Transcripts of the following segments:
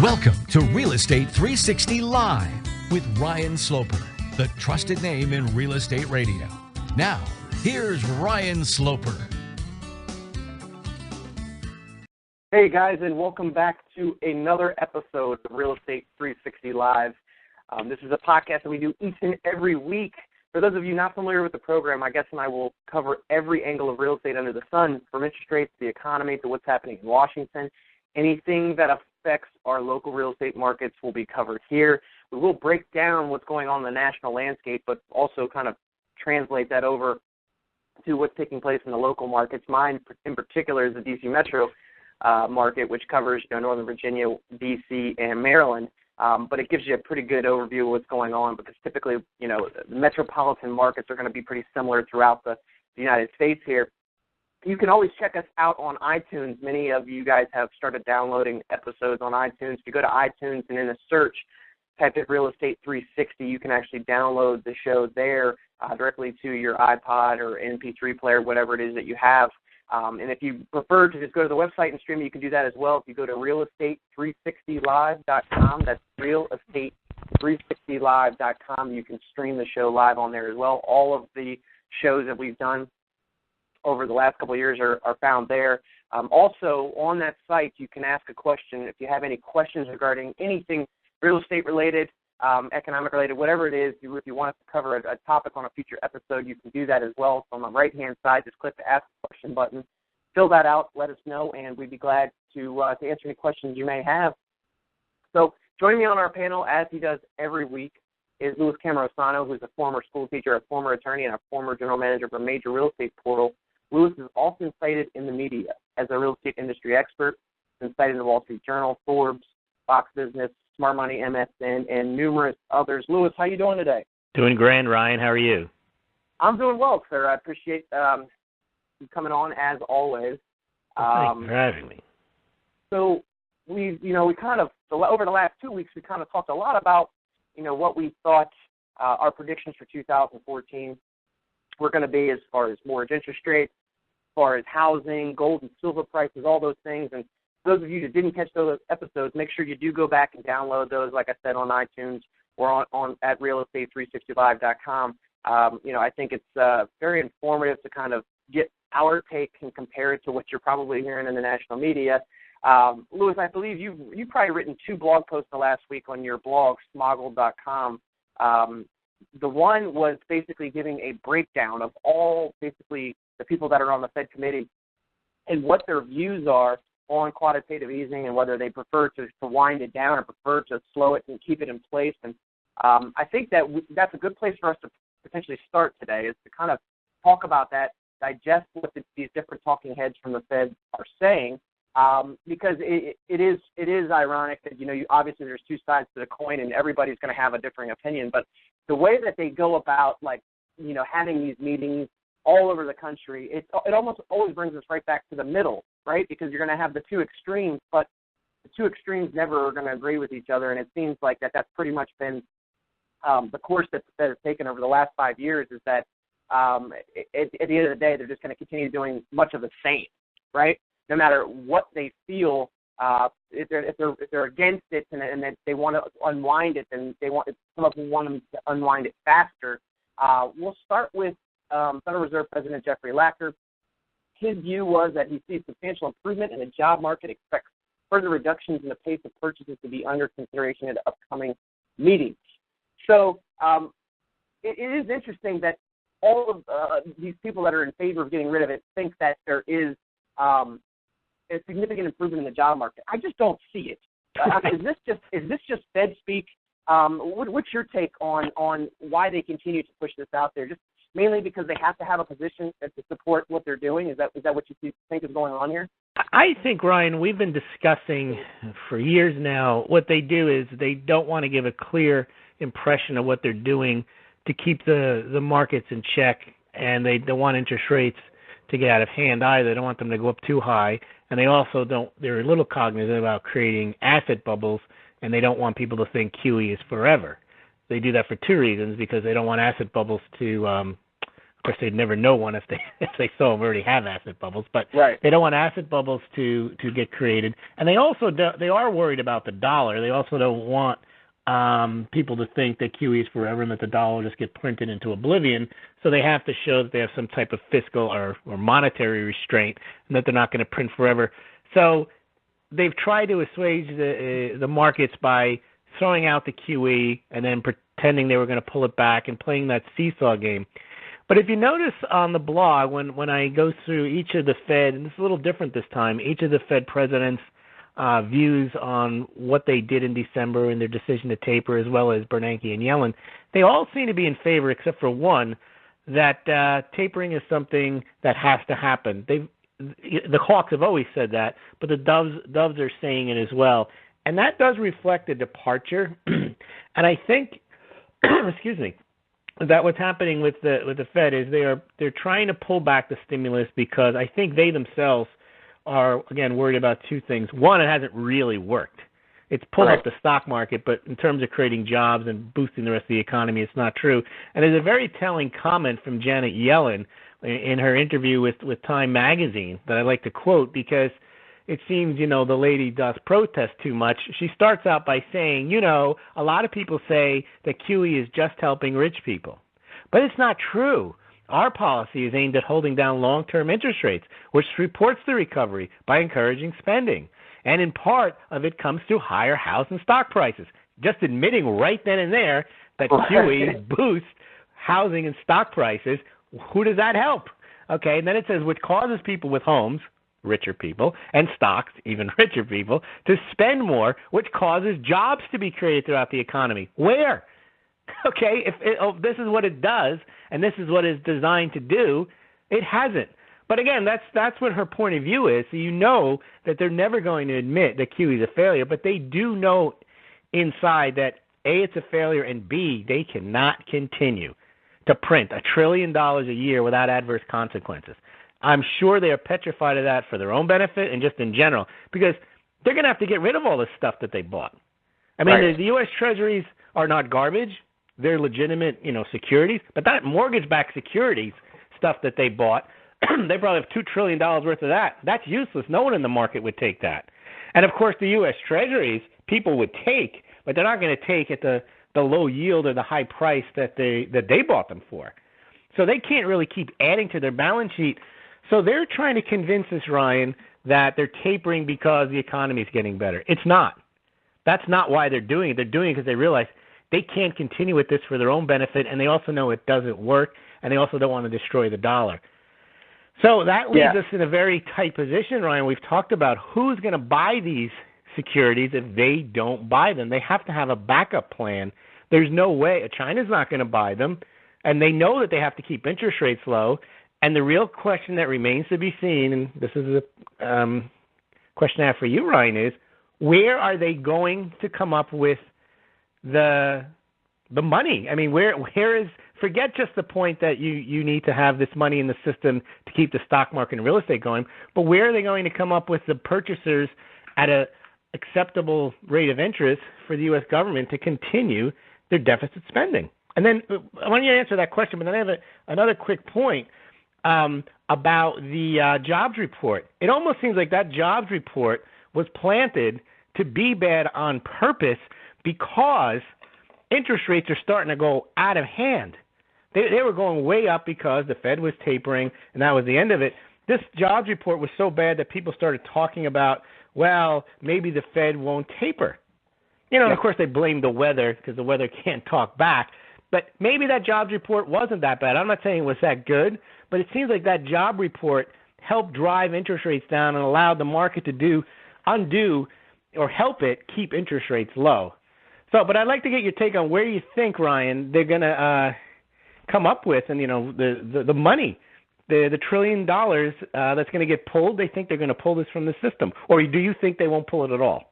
Welcome to Real Estate 360 Live with Ryan Sloper, the trusted name in real estate radio. Now, here's Ryan Sloper. Hey guys, and welcome back to another episode of Real Estate 360 Live. This is a podcast that we do each and every week. For those of you not familiar with the program, I guess and I will cover every angle of real estate under the sun, from interest rates, the economy, to what's happening in Washington. Anything that affects our local real estate markets will be covered here. We will break down what's going on in the national landscape, but also kind of translate that over to what's taking place in the local markets. Mine, in particular, is the D.C. metro market, which covers Northern Virginia, D.C., and Maryland. But it gives you a pretty good overview of what's going on because typically, the metropolitan markets are going to be pretty similar throughout the United States here. You can always check us out on iTunes. Many of you guys have started downloading episodes on iTunes. If you go to iTunes and in a search, type in Real Estate 360, you can actually download the show there directly to your iPod or MP3 player, whatever it is that you have. And if you prefer to just go to the website and stream it, you can do that as well. If you go to realestate360live.com, that's realestate360live.com, you can stream the show live on there as well. All of the shows that we've done over the last couple of years are found there. Also, on that site, you can ask a question. If you have any questions regarding anything real estate related, economic related, whatever it is, if you want us to cover a topic on a future episode, you can do that as well. So on the right-hand side, just click the Ask a Question button. Fill that out, let us know, and we'd be glad to answer any questions you may have. So joining me on our panel, as he does every week, is Louis Camerosano, who's a former school teacher, a former attorney, and a former general manager of a major real estate portal. Louis is often cited in the media as a real estate industry expert, been cited in the Wall Street Journal, Forbes, Fox Business, Smart Money, MSN, and numerous others. Louis, how you doing today? Doing grand, Ryan. How are you? I'm doing well, sir. I appreciate you coming on as always. Thanks for having me. So we kind of, over the last 2 weeks, we kind of talked a lot about, what we thought our predictions for 2014 were going to be as far as mortgage interest rates, as far as housing, gold and silver prices, all those things. And for those of you that didn't catch those episodes, make sure you do go back and download those, like I said, on iTunes or on at realestate360live.com. I think it's very informative to kind of get our take and compare it to what you're probably hearing in the national media. Louis, I believe you've probably written 2 blog posts the last week on your blog, smoggle.com. The one was basically giving a breakdown of all basically the people that are on the Fed committee and what their views are on quantitative easing and whether they prefer to wind it down or prefer to slow it and keep it in place. And I think that's a good place for us to potentially start today, is to kind of talk about that, digest what these different talking heads from the Fed are saying, because it is ironic that, obviously there's 2 sides to the coin and everybody's going to have a differing opinion, but the way that they go about, having these meetings all over the country, it almost always brings us right back to the middle, right? Because you're going to have the 2 extremes, but the 2 extremes never are going to agree with each other, and it seems like that's pretty much been the course that the Fed has taken over the last 5 years, is that at the end of the day, they're just going to continue doing much of the same, right? No matter what they feel, if they're against it and that they want to unwind it, then some of them want them to unwind it faster. We'll start with Federal Reserve President Jeffrey Lacker. His view was that he sees substantial improvement in the job market, expects further reductions in the pace of purchases to be under consideration at upcoming meetings. So it is interesting that all of these people that are in favor of getting rid of it think that there is a significant improvement in the job market. I just don't see it. Is this just Fed speak? What's your take on why they continue to push this out there? Just mainly because they have to have a position to support what they're doing? Is that what you think is going on here? I think, Ryan, we've been discussing for years now, what they do is they don't want to give a clear impression of what they're doing to keep the markets in check, and they don't want interest rates to get out of hand either. They don't want them to go up too high, and they're a little cognizant about creating asset bubbles, and they don't want people to think QE is forever. They do that for 2 reasons, because they don't want asset bubbles to Of course, they'd never know one if they saw them already have asset bubbles, but Right. they don't want asset bubbles to get created. And they also they are worried about the dollar. They also don't want people to think that QE is forever and that the dollar will just get printed into oblivion. So they have to show that they have some type of fiscal or monetary restraint and that they're not going to print forever. So they've tried to assuage the markets by throwing out the QE and then pretending they were going to pull it back and playing that seesaw game. But if you notice on the blog, when I go through each of the Fed, and it's a little different this time, each of the Fed presidents' views on what they did in December and their decision to taper, as well as Bernanke and Yellen, they all seem to be in favor except for one, that tapering is something that has to happen. The Hawks have always said that, but the Doves are saying it as well. And that does reflect a departure. And I think, excuse me, that what's happening with the Fed is they're trying to pull back the stimulus because I think they themselves are, again, worried about two things. One, it hasn't really worked. It's pulled up the stock market, but in terms of creating jobs and boosting the rest of the economy, it's not true. And there's a very telling comment from Janet Yellen in her interview with Time Magazine that I like to quote because it seems, the lady does protest too much. She starts out by saying, a lot of people say that QE is just helping rich people. But it's not true. Our policy is aimed at holding down long-term interest rates, which supports the recovery by encouraging spending. And in part of it comes through higher house and stock prices. Just admitting right then and there that QE boosts housing and stock prices, who does that help? Okay, and then it says, which causes people with homes, richer people, and stocks, even richer people, to spend more, which causes jobs to be created throughout the economy. Where? Okay, if this is what it does, and this is what it's designed to do, it hasn't. But again, that's what her point of view is. So you know that they're never going to admit that QE is a failure, but they do know inside that A, it's a failure, and B, they cannot continue to print $1 trillion a year without adverse consequences. I'm sure they are petrified of that for their own benefit and just in general, because they're going to have to get rid of all this stuff that they bought. I mean, the U.S. Treasuries are not garbage. They're legitimate, securities. But that mortgage-backed securities stuff that they bought, they probably have $2 trillion worth of that. That's useless. No one in the market would take that. And, of course, the U.S. Treasuries, people would take, but they're not going to take at the low yield or the high price that they bought them for. So they can't really keep adding to their balance sheet. So they're trying to convince us, Ryan, that they're tapering because the economy is getting better. It's not. That's not why they're doing it. They're doing it because they realize they can't continue with this for their own benefit, and they also know it doesn't work, and they also don't want to destroy the dollar. So that leaves us in a very tight position, Ryan. We've talked about who's going to buy these securities if they don't buy them. They have to have a backup plan. There's no way. China's not going to buy them, and they know that they have to keep interest rates low. And the real question that remains to be seen, and this is a question I have for you, Ryan, is where are they going to come up with the money? I mean, where is, forget just the point that you need to have this money in the system to keep the stock market and real estate going, but where are they going to come up with the purchasers at a acceptable rate of interest for the U.S. government to continue their deficit spending? And then I want you to answer that question, but then I have another quick point about the jobs report. It almost seems like that jobs report was planted to be bad on purpose because interest rates are starting to go out of hand. They were going way up because the Fed was tapering, and that was the end of it. This jobs report was so bad that people started talking about, well, maybe the Fed won't taper. And of course they blamed the weather because the weather can't talk back. But maybe that jobs report wasn't that bad. I'm not saying it was that good, but it seems like that job report helped drive interest rates down and allowed the market to undo or help it keep interest rates low. So, but I'd like to get your take on where you think, Ryan, they're going to come up with, and the money, the $1 trillion that's going to get pulled. They think they're going to pull this from the system, or do you think they won't pull it at all?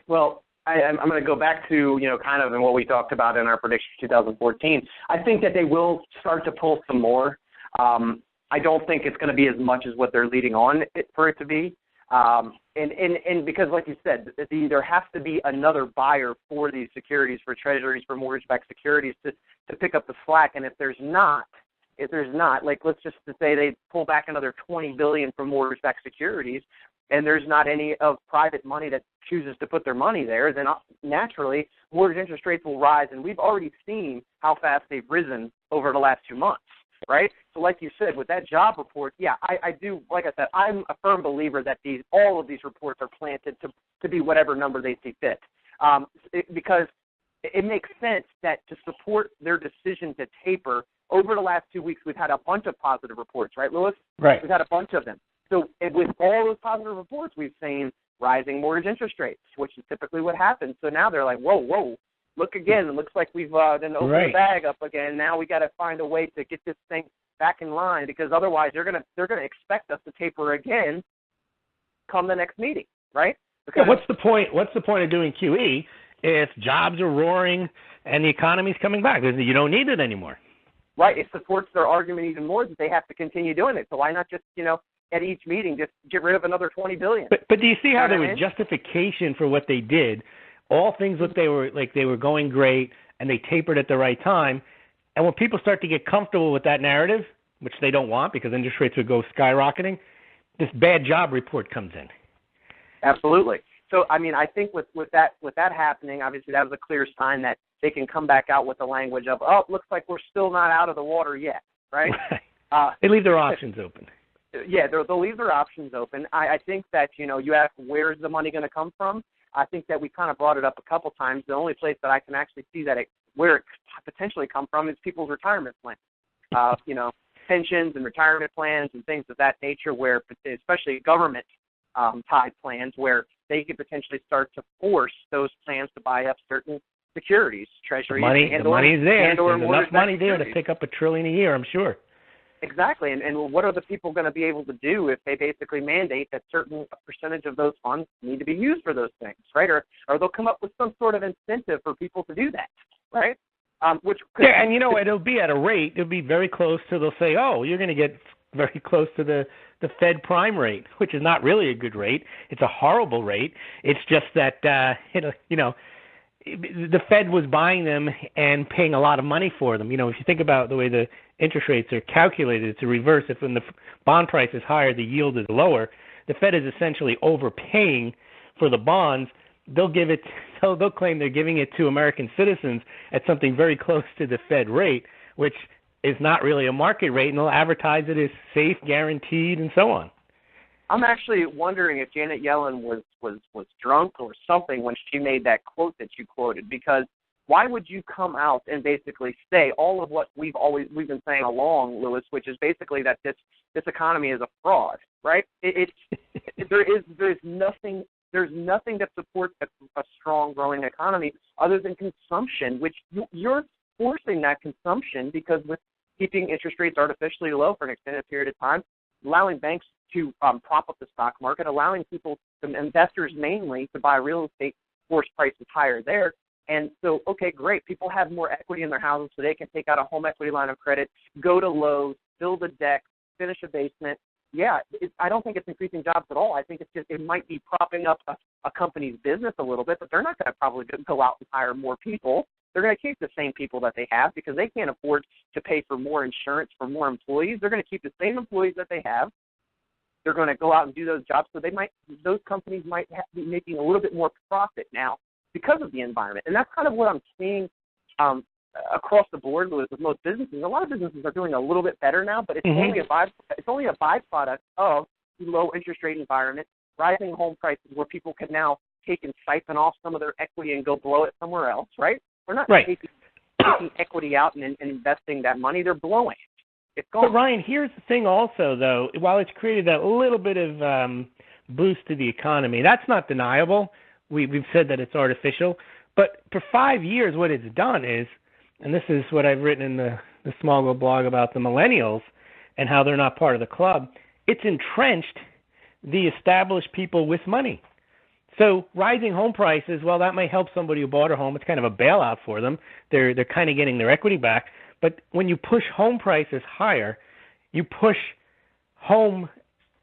Well, I'm going to go back to kind of in what we talked about in our prediction for 2014. I think that they will start to pull some more. I don't think it's going to be as much as what they're leading on for it to be. And because, like you said, there has to be another buyer for these securities, for treasuries, for mortgage-backed securities to pick up the slack. And if there's not, like let's just say they pull back another $20 billion from mortgage-backed securities, and there's not any of private money that chooses to put their money there, then naturally mortgage interest rates will rise. And we've already seen how fast they've risen over the last 2 months, right? So like you said, with that job report, yeah, I do, like I said, I'm a firm believer that all of these reports are planted to be whatever number they see fit. Because it makes sense that to support their decision to taper, over the last 2 weeks, we've had a bunch of positive reports, right, Lewis? Right. We've had a bunch of them. So with all those positive reports, we've seen rising mortgage interest rates, which is typically what happens. So now they're like, whoa, look again. It looks like we've then opened the bag up again. Now we got to find a way to get this thing back in line, because otherwise they're gonna expect us to taper again come the next meeting, right? Because what's the point? What's the point of doing QE if jobs are roaring and the economy's coming back? You don't need it anymore. Right. It supports their argument even more that they have to continue doing it. So why not just at each meeting just get rid of another $20 billion? But do you see how there was justification for what they did? All things that they were going great, and they tapered at the right time. And when people start to get comfortable with that narrative, which they don't want because interest rates would go skyrocketing, this bad job report comes in. Absolutely. So, I mean, I think with that happening, obviously that was a clear sign that they can come back out with the language of, oh, it looks like we're still not out of the water yet, right? They leave their options open. Yeah, they'll leave their options open. I think that, you ask where's the money going to come from? I think that we kind of brought it up a couple times. The only place that I can actually see where it potentially come from is people's retirement plans. Pensions and retirement plans and things of that nature, where especially government tied plans, where they could potentially start to force those plans to buy up certain securities, treasuries. The money's there. There's enough money there securities. To pick up $1 trillion a year, I'm sure. Exactly. And what are the people going to be able to do if they basically mandate that certain percentage of those funds need to be used for those things, right? Or they'll come up with some sort of incentive for people to do that, right? And it'll be at a rate, it'll be very close to, they'll say, oh, you're going to get very close to the Fed prime rate, which is not really a good rate. It's a horrible rate. It's just that, the Fed was buying them and paying a lot of money for them. If you think about the way the interest rates are calculated, it's a reverse. If when the bond price is higher, the yield is lower. The Fed is essentially overpaying for the bonds. They'll claim they're giving it to American citizens at something very close to the Fed rate, which is not really a market rate, and they'll advertise it as safe, guaranteed, and so on. I'm actually wondering if Janet Yellen was drunk or something when she made that quote that you quoted, because why would you come out and basically say all of what we've been saying along, Lewis, which is basically that this economy is a fraud, right? There's nothing that supports a strong growing economy other than consumption, which you're forcing that consumption, because with keeping interest rates artificially low for an extended period of time, allowing banks to prop up the stock market, allowing people, investors mainly, to buy real estate, force prices higher there. And so, okay, great. People have more equity in their houses, so they can take out a home equity line of credit, go to Lowe's, build a deck, finish a basement. Yeah, I don't think it's increasing jobs at all. I think it might be propping up a company's business a little bit, but they're not going to probably go out and hire more people. They're going to keep the same people that they have because they can't afford to pay for more insurance for more employees. They're going to keep the same employees that they have. They're going to go out and do those jobs, so those companies might be making a little bit more profit now because of the environment. And that's kind of what I'm seeing across the board with most businesses. A lot of businesses are doing a little bit better now, but it's only a byproduct of the low interest rate environment, rising home prices, where people can now take and siphon off some of their equity and go blow it somewhere else, right? They're not taking equity out and investing that money. They're blowing it. It's gone. But Ryan, here's the thing also, though. While it's created that little bit of boost to the economy, that's not deniable. We've said that it's artificial. But for 5 years, what it's done is, and this is what I've written in the Small Goal blog about the millennials and how they're not part of the club, it's entrenched the established people with money. So rising home prices, well, that may help somebody who bought a home. It's kind of a bailout for them. They're kind of getting their equity back. But when you push home prices higher, you push home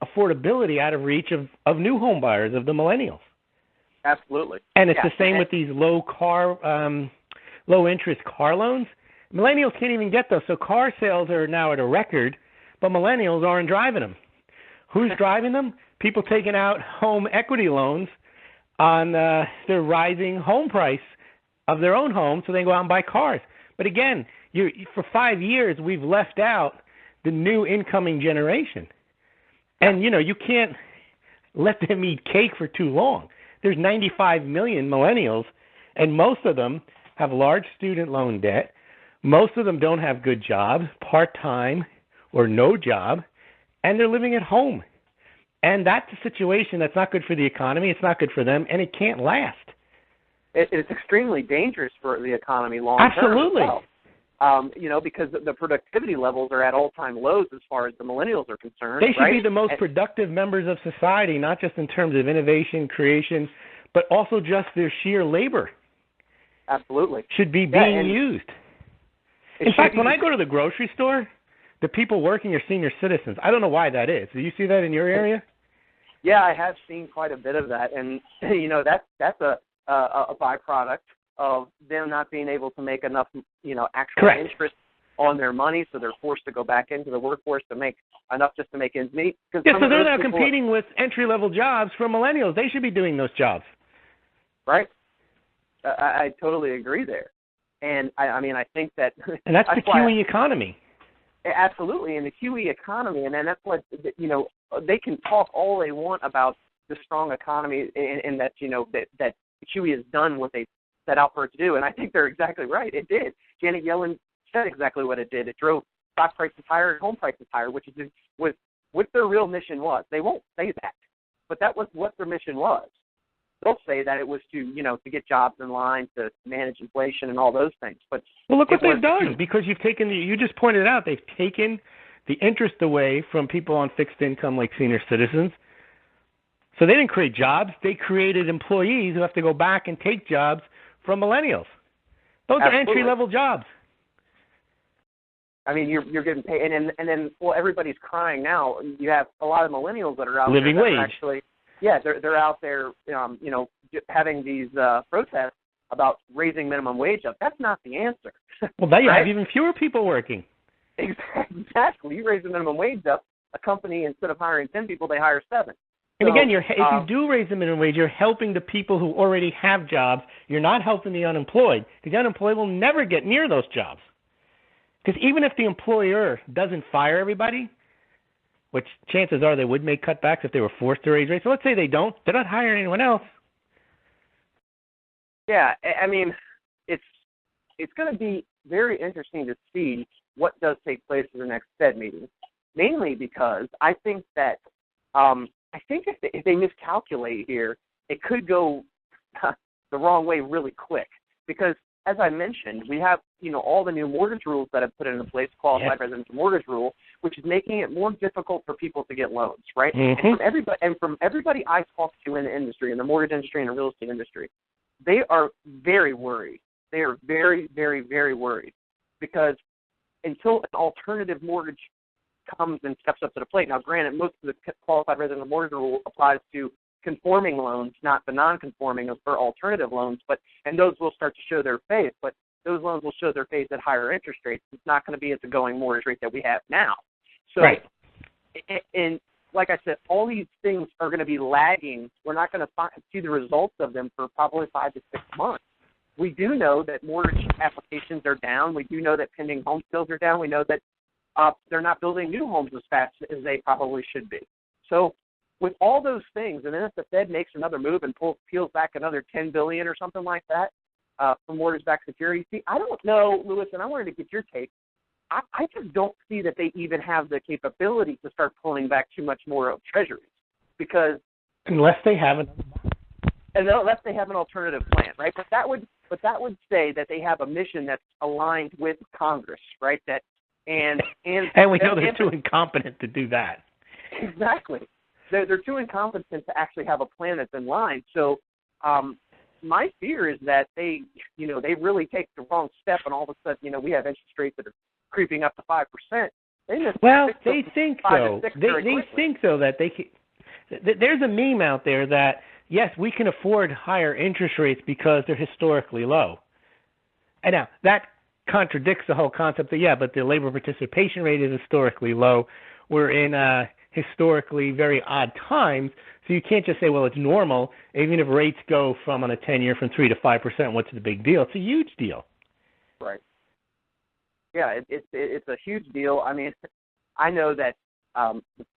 affordability out of reach of new home buyers, of the millennials. Absolutely. And it's the same with these low interest car loans. Millennials can't even get those. So car sales are now at a record, but millennials aren't driving them. Who's driving them? People taking out home equity loans on the rising home price of their own home, so they go out and buy cars. But again, for 5 years, we've left out the new incoming generation. And, you can't let them eat cake for too long. There's 95 million millennials, and most of them have large student loan debt. Most of them don't have good jobs, part-time or no job, and they're living at home. And that's a situation that's not good for the economy. It's not good for them, and it can't last. It's extremely dangerous for the economy long term. Absolutely. As well. Because the productivity levels are at all-time lows as far as the millennials are concerned. They should be the most productive members of society, not just in terms of innovation, creation, but also just their sheer labor. Absolutely. Should be being used. In fact, when I go to the grocery store, the people working are senior citizens. I don't know why that is. Do you see that in your area? Yeah, I have seen quite a bit of that, and that's a byproduct of them not being able to make enough, actual Correct. interest on their money, so they're forced to go back into the workforce to make enough just to make ends meet. Yeah, so they're now competing with entry-level jobs for millennials. They should be doing those jobs. Right. I totally agree there. And, I think that... And that's the QE economy. Absolutely, and the QE economy, and then that's what, they can talk all they want about the strong economy and that, that QE has done what they set out for it to do, and I think they're exactly right. It did. Janet Yellen said exactly what it did. It drove stock prices higher and home prices higher, which is what their real mission was. They won't say that, but that was what their mission was. They'll say that it was to get jobs in line, to manage inflation and all those things. But look what they've done, because you just pointed out, they've taken the interest away from people on fixed income like senior citizens. So they didn't create jobs. They created employees who have to go back and take jobs from millennials. Those are entry-level jobs. You're getting paid, and then everybody's crying now. You have a lot of millennials that are out living there wage. Actually, yeah, they're out there, having these protests about raising minimum wage up. That's not the answer. Well, now you have even fewer people working. Exactly. You raise the minimum wage up, a company, instead of hiring 10 people, they hire 7. And again, if you do raise the minimum wage, you're helping the people who already have jobs. You're not helping the unemployed, because the unemployed will never get near those jobs. Because even if the employer doesn't fire everybody, which chances are they would make cutbacks if they were forced to raise rates. So let's say they don't. They're not hiring anyone else. Yeah, it's going to be very interesting to see what does take place in the next Fed meeting, mainly because I think that if they miscalculate here, it could go the wrong way really quick. Because, as I mentioned, we have all the new mortgage rules that have put into place, qualified residential mortgage rule, which is making it more difficult for people to get loans, right? Mm-hmm. And from everybody I talk to in the industry, in the mortgage industry and the real estate industry, they are very worried. They are very, very, very worried, because until an alternative mortgage comes and steps up to the plate. Now, granted, most of the qualified residential mortgage rule applies to conforming loans, not the non-conforming or alternative loans, and those will start to show their face, but those loans will show their face at higher interest rates. It's not going to be at the going mortgage rate that we have now. So, right. And like I said, all these things are going to be lagging. We're not going to see the results of them for probably 5 to 6 months. We do know that mortgage applications are down. We do know that pending home sales are down. We know that they're not building new homes as fast as they probably should be. So with all those things, and then if the Fed makes another move and peels back another $10 billion or something like that for mortgage-backed securities, see, I don't know, Lewis, and I wanted to get your take. I just don't see that they even have the capability to start pulling back too much more of treasuries, because unless they have an alternative plan, right? But that would say that they have a mission that's aligned with Congress, right? And we know they're too incompetent to do that. Exactly. They're too incompetent to actually have a plan that's in line. So my fear is that they really take the wrong step, and all of a sudden, we have interest rates that are creeping up to 5%, Well, they think so. They think though that they can. There's a meme out there that yes, we can afford higher interest rates because they're historically low. And now that contradicts the whole concept that but the labor participation rate is historically low. We're in historically very odd times, so you can't just say, well, it's normal. Even if rates go from on a 10-year from 3 to 5%, what's the big deal? It's a huge deal. Right. Yeah, it's a huge deal. I mean, I know that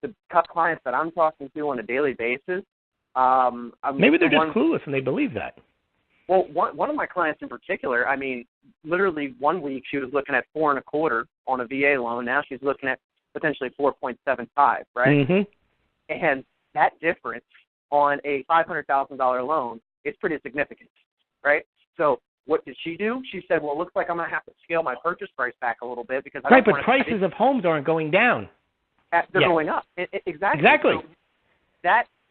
the clients that I'm talking to on a daily basis. Maybe they're just clueless and they believe that. Well, one of my clients in particular, I mean, literally 1 week she was looking at 4.25% on a VA loan. Now she's looking at potentially 4.75%, right? Mm-hmm. And that difference on a $500,000 loan is pretty significant, right? So what did she do? She said, well, it looks like I'm going to have to scale my purchase price back a little bit because I don't but prices of homes aren't going down. They're going up. Exactly. Exactly. So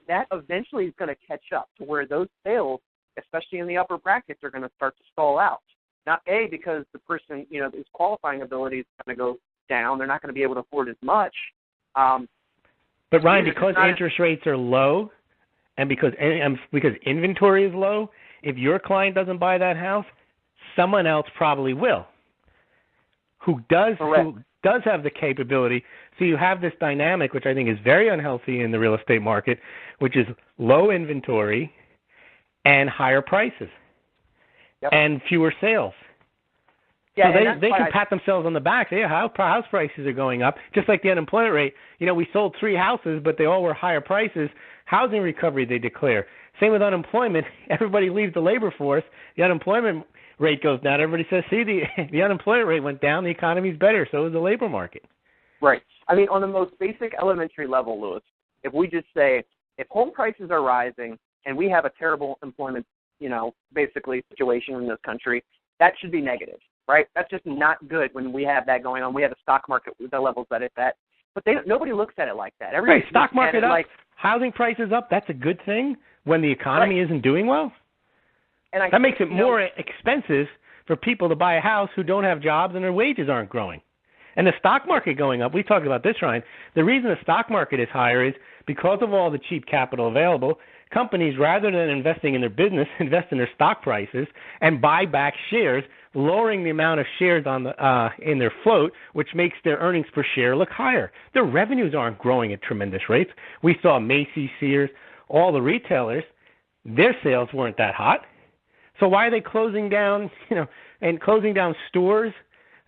that eventually is going to catch up to where those sales, especially in the upper brackets, are going to start to stall out. Not because the person, his qualifying ability is going to go down. They're not going to be able to afford as much. But Ryan, because interest rates are low, and because inventory is low, if your client doesn't buy that house, someone else probably will. Who does have the capability. So you have this dynamic, which I think is very unhealthy in the real estate market, which is low inventory and higher prices and fewer sales. Yeah, so they can pat themselves on the back. House prices are going up, just like the unemployment rate. We sold 3 houses, but they all were higher prices. Housing recovery, they declare. Same with unemployment. Everybody leaves the labor force. The unemployment rate goes down. Everybody says, see, the unemployment rate went down. The economy's better. So is the labor market. Right. I mean, on the most basic elementary level, Louis, if we just say, if home prices are rising and we have a terrible employment, basically situation in this country, that should be negative, right? That's just not good when we have that going on. We have a stock market with the levels that it's at. But nobody looks at it like that. Right, stock market up, housing prices up, that's a good thing when the economy isn't doing well. And that makes it more expensive for people to buy a house who don't have jobs and their wages aren't growing. And the stock market going up, we talked about this, Ryan. The reason the stock market is higher is because of all the cheap capital available. Companies, rather than investing in their business, invest in their stock prices and buy back shares, lowering the amount of shares on in their float, which makes their earnings per share look higher. Their revenues aren't growing at tremendous rates. We saw Macy's, Sears, all the retailers, their sales weren't that hot. So why are they closing down, and closing down stores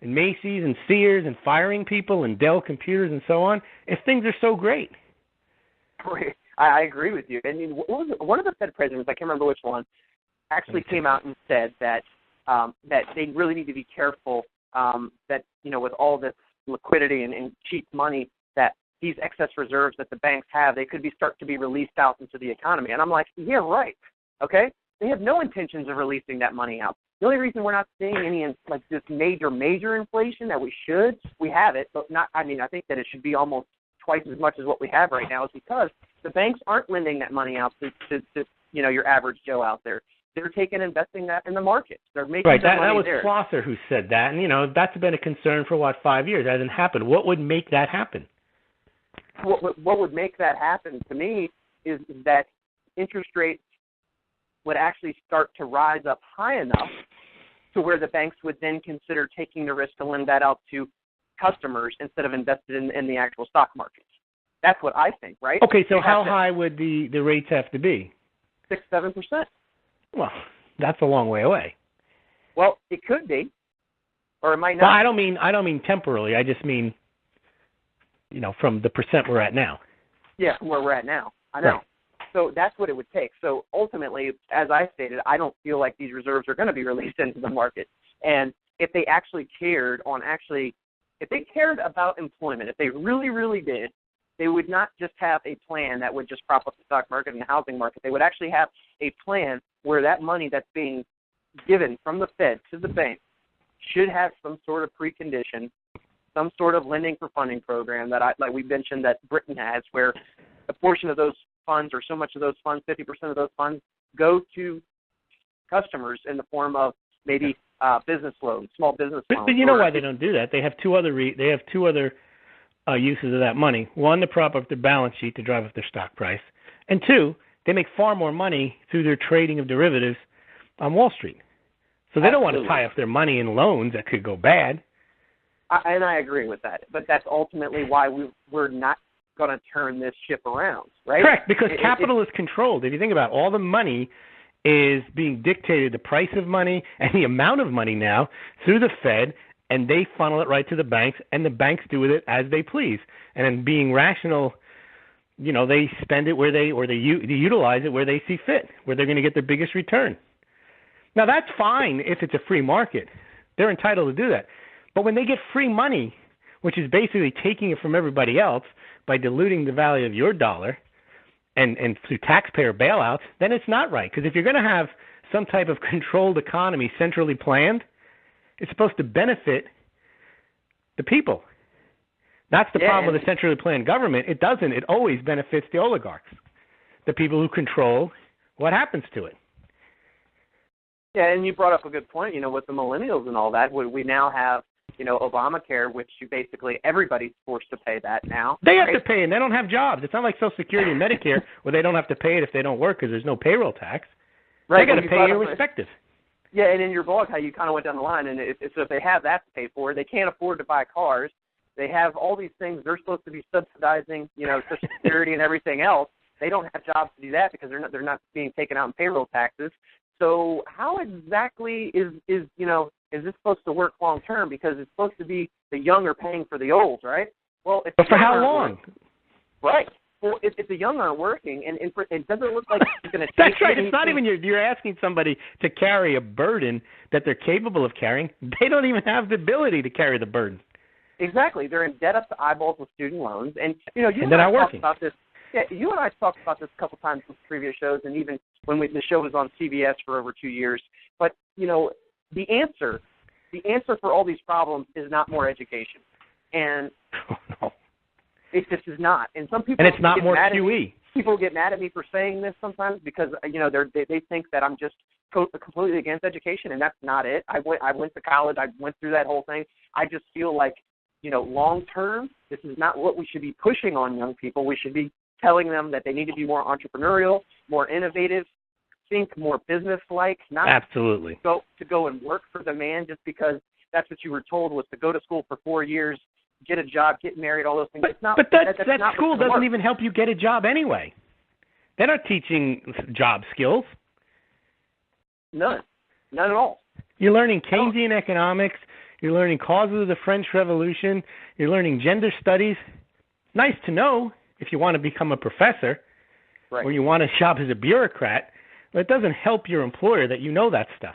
and Macy's and Sears and firing people and Dell Computers and so on if things are so great? I agree with you. I mean, one of the Fed presidents, I can't remember which one, actually came out and said that that they really need to be careful that, with all this liquidity and cheap money, that these excess reserves that the banks have, they could start to be released out into the economy. And I'm like, yeah, right. Okay? They have no intentions of releasing that money out. The only reason we're not seeing any this major inflation that we have it, but not. I mean, I think that it should be almost twice as much as what we have right now, is because the banks aren't lending that money out to your average Joe out there. They're investing that in the market. They're making right. That money was there. Schlosser who said that, and that's been a concern for 5 years. That hasn't happened. What would make that happen? What would make that happen to me is that interest rates would actually start to rise up high enough to where the banks would then consider taking the risk to lend that out to customers instead of invested in the actual stock market. That's what I think, right? Okay, so how high would the rates have to be? 6-7%. Well, that's a long way away. Well, it could be, or it might not. Well, I don't mean temporarily. I just mean, from the percent we're at now. Yeah, from where we're at now. I know. Right. So that's what it would take. So ultimately, as I stated, I don't feel like these reserves are going to be released into the market. And if they actually cared if they cared about employment, if they really, really did, they would not just have a plan that would just prop up the stock market and the housing market. They would actually have a plan where that money that's being given from the Fed to the bank should have some sort of precondition, some sort of lending for funding program that, like we mentioned, that Britain has, where a portion of those funds, or so much of those funds, 50% of those funds, go to customers in the form of maybe business loans, small business loans. But you know why they don't do that? They have two other uses of that money. One, to prop up their balance sheet to drive up their stock price. And two, they make far more money through their trading of derivatives on Wall Street. So they don't want to tie up their money in loans that could go bad. And I agree with that. But that's ultimately why we're not going to turn this ship around, right? Correct, because capital is controlled. If you think about it, all the money is being dictated, the price of money and the amount of money now through the Fed, and they funnel it right to the banks, and the banks do with it as they please. And then being rational, they spend it where they utilize it where they see fit, where they're going to get the biggest return. Now, that's fine if it's a free market. They're entitled to do that. But when they get free money, which is basically taking it from everybody else by diluting the value of your dollar and through taxpayer bailouts, then it's not right. Because if you're going to have some type of controlled economy centrally planned, it's supposed to benefit the people. That's the problem with a centrally planned government. It doesn't. It always benefits the oligarchs, the people who control what happens to it. Yeah, and you brought up a good point, with the millennials and all that. We now have, Obamacare, which everybody's forced to pay that now. They have to pay, and they don't have jobs. It's not like Social Security and Medicare where they don't have to pay it if they don't work because there's no payroll tax. Right. They got to pay irrespective. Yeah, and in your blog, how you kind of went down the line, and so if they have that to pay for, they can't afford to buy cars. They have all these things. They're supposed to be subsidizing, Social Security and everything else. They don't have jobs to do that because they're not being taken out in payroll taxes. So how exactly is this supposed to work long term? Because it's supposed to be the young are paying for the old, right? Well, but for how long? Right. Well, if the young aren't working, and it doesn't look like it's going to. That's right. It's not even you're asking somebody to carry a burden that they're capable of carrying. They don't even have the ability to carry the burden. Exactly. They're in debt up to eyeballs with student loans, and you and they're not working. About this. Yeah, you and I talked about this a couple times in previous shows, and even when the show was on CBS for over 2 years. But the answer for all these problems is not more education, and no. It just is not. And some people and it's not more QE. People get mad at me for saying this sometimes because they think that I'm just completely against education, and that's not it. I went to college. I went through that whole thing. I just feel like long term, this is not what we should be pushing on young people. We should be telling them that they need to be more entrepreneurial, more innovative, think more business-like, not absolutely to go and work for the man just because that's what you were told was to go to school for 4 years, get a job, get married, all those things. But that school doesn't even help you get a job anyway. They're not teaching job skills. None at all. You're learning Keynesian economics. You're learning causes of the French Revolution. You're learning gender studies. Nice to know if you want to become a professor right. or you want to job as a bureaucrat, but it doesn't help your employer that you know that stuff.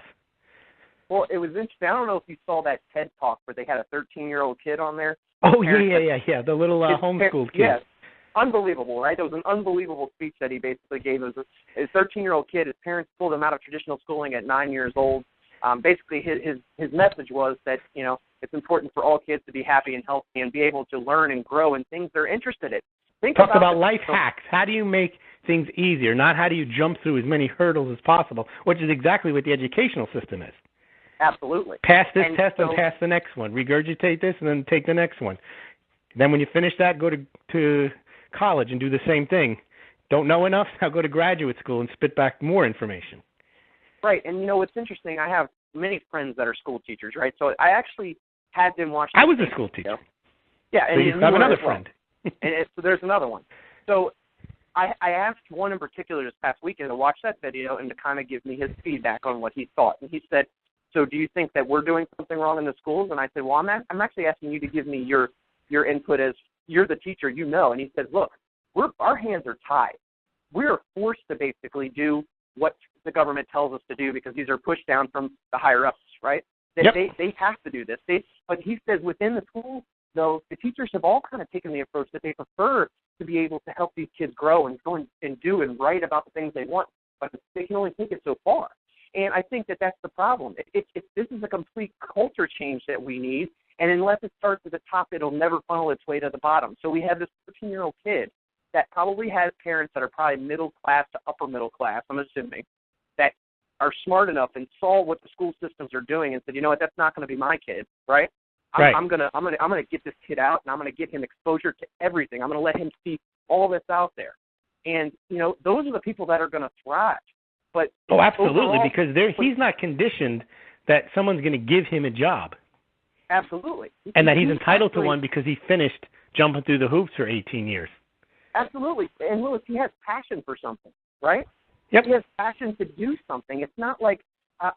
Well, it was interesting. I don't know if you saw that TED Talk where they had a 13-year-old kid on there. Oh, yeah. The little homeschooled kid. Yes. Unbelievable, right? It was an unbelievable speech that he basically gave. It was his 13-year-old kid. His parents pulled him out of traditional schooling at 9 years old. Basically, his message was that, it's important for all kids to be happy and healthy and be able to learn and grow in things they're interested in. Talk about life hacks. How do you make things easier, not how do you jump through as many hurdles as possible, which is exactly what the educational system is. Absolutely. Pass this test and pass the next one. Regurgitate this and then take the next one. Then when you finish that, go to college and do the same thing. Don't know enough? Now go to graduate school and spit back more information. Right. And, what's interesting, I have many friends that are school teachers, right? So I actually had them watch. I was a school teacher. Yeah. So you have another friend. So there's another one. So I asked one in particular this past weekend to watch that video and to kind of give me his feedback on what he thought. And he said, so do you think that we're doing something wrong in the schools? And I said, well, I'm actually asking you to give me your input as you're the teacher, And he said, look, our hands are tied. We're forced to basically do what the government tells us to do because these are pushed down from the higher-ups, right? They have to do this. But he says within the schools, though, the teachers have all kind of taken the approach that they prefer to be able to help these kids grow and go and do and write about the things they want, but they can only take it so far. And I think that that's the problem. This is a complete culture change that we need, and unless it starts at the top, it'll never funnel its way to the bottom. So we have this 13-year-old kid that probably has parents that are probably middle class to upper middle class, I'm assuming, that are smart enough and saw what the school systems are doing and said, you know what, that's not going to be my kid, right? I'm gonna get this kid out, and I'm gonna get him exposure to everything. I'm gonna let him see all that's out there. And those are the people that are gonna thrive. But absolutely, overall, because he's not conditioned that someone's going to give him a job. Absolutely. And that he's entitled to one because he finished jumping through the hoops for 18 years. Absolutely. And Louis, he has passion for something, right? Yep. He has passion to do something. It's not like,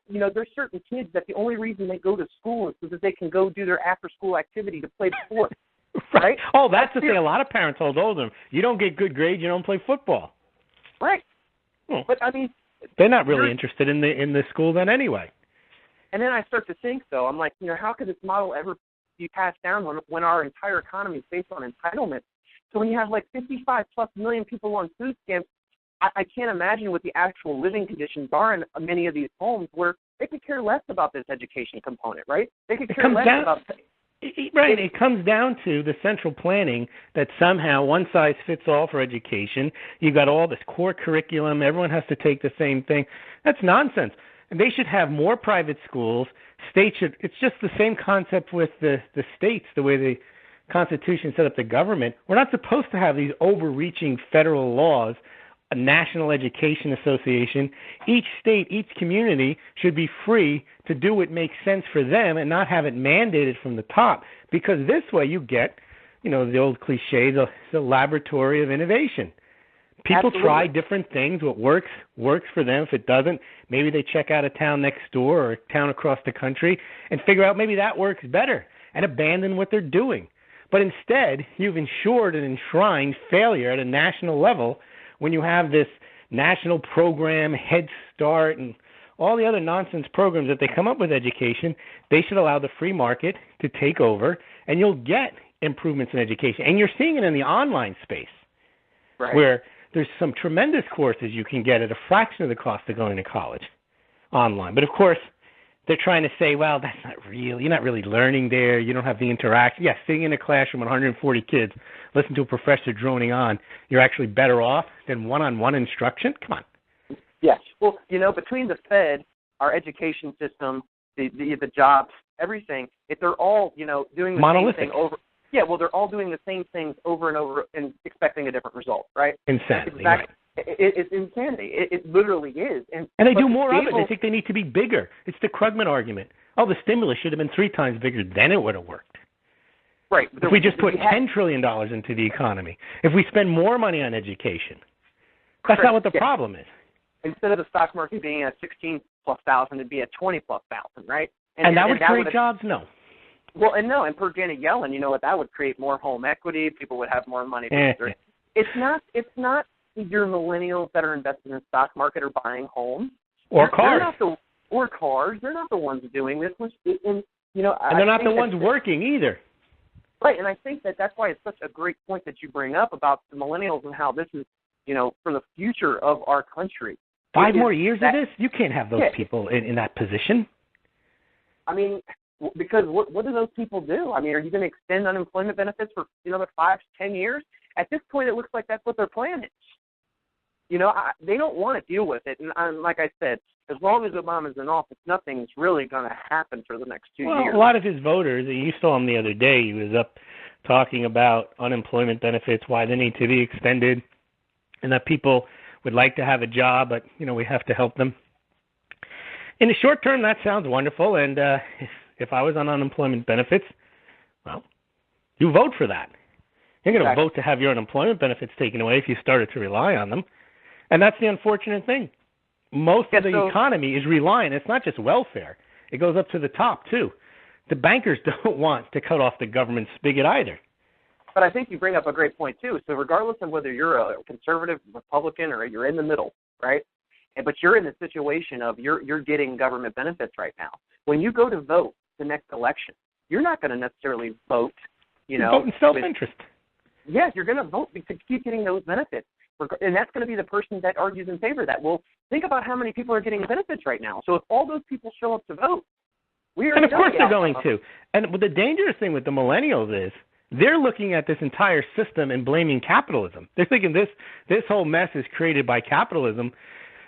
there's certain kids that the only reason they go to school is so that they can go do their after-school activity to play sport, right? Oh, that's the thing. A lot of parents hold over them. You don't get good grades, you don't play football. Right. But, they're not really interested in the school then anyway. And then I start to think, though, I'm like, how could this model ever be passed down when our entire economy is based on entitlement? So when you have like 55+ million people on food stamps, I can't imagine what the actual living conditions are in many of these homes where they could care less about this education component, right? They could care less about... Right. It comes down to the central planning that somehow one size fits all for education. You've got all this core curriculum. Everyone has to take the same thing. That's nonsense. And they should have more private schools. States should. It's just the same concept with the states, the way the Constitution set up the government. We're not supposed to have these overreaching federal laws, a national education association. Each state, each community should be free to do what makes sense for them and not have it mandated from the top, because this way you get, the old cliche, the laboratory of innovation. People try different things. What works for them. If it doesn't, maybe they check out a town next door or a town across the country and figure out maybe that works better and abandon what they're doing. But instead, you've ensured and enshrined failure at a national level when you have this national program, Head Start, and all the other nonsense programs that they come up with education. They should allow the free market to take over, and you'll get improvements in education. And you're seeing it in the online space, right, where there's some tremendous courses you can get at a fraction of the cost of going to college online. But, of course, they're trying to say, well, that's not real. You're not really learning there. You don't have the interaction. Yes, sitting in a classroom with 140 kids, listen to a professor droning on, you're actually better off than one-on-one instruction? Come on. Yes. Well, between the Fed, our education system, the jobs, everything, if they're all, doing the monolithic same thing over. Yeah, well, they're all doing the same things over and over and expecting a different result, right? Insanity. Right. It's insanity. It literally is. And they do more of it. They think they need to be bigger. It's the Krugman argument. Oh, the stimulus should have been 3 times bigger. Then it would have worked. Right. If we just put $10 trillion into the economy, if we spend more money on education, that's not what the problem is. Instead of the stock market being at 16+ thousand, it'd be at 20+ thousand, right? And that would create jobs? No. Well, and per Janet Yellen, you know what? That would create more home equity. People would have more money. It's not your millennials that are invested in the stock market or buying homes or cars. Or cars. They're not the ones doing this. And they're not the ones working either. Right, and I think that's why it's such a great point that you bring up about the millennials and how this is, for the future of our country. 5 more years of this? You can't have those people in that position. I mean, because what do those people do? I mean, are you going to extend unemployment benefits for another 5 to 10 years? At this point, it looks like that's what their plan is. They don't want to deal with it. And like I said, as long as Obama's in office, nothing's really going to happen for the next 2 years. Well, a lot of his voters, you saw him the other day, he was up talking about unemployment benefits, why they need to be extended, and that people would like to have a job, but, we have to help them. In the short term, that sounds wonderful, and if I was on unemployment benefits, well, you vote for that. You're going to vote to have your unemployment benefits taken away if you started to rely on them. And that's the unfortunate thing. Most of the economy is relying. It's not just welfare. It goes up to the top, too. The bankers don't want to cut off the government spigot either. But I think you bring up a great point, too. So regardless of whether you're a conservative, Republican, or you're in the middle, right? But you're in the situation of you're getting government benefits right now. When you go to vote the next election, you're not going to necessarily vote, vote in self-interest. Yes, you're going to vote to keep getting those benefits. And that's going to be the person that argues in favor of that. Well, think about how many people are getting benefits right now. So if all those people show up to vote, and of course they're going to. And the dangerous thing with the millennials is they're looking at this entire system and blaming capitalism. They're thinking this whole mess is created by capitalism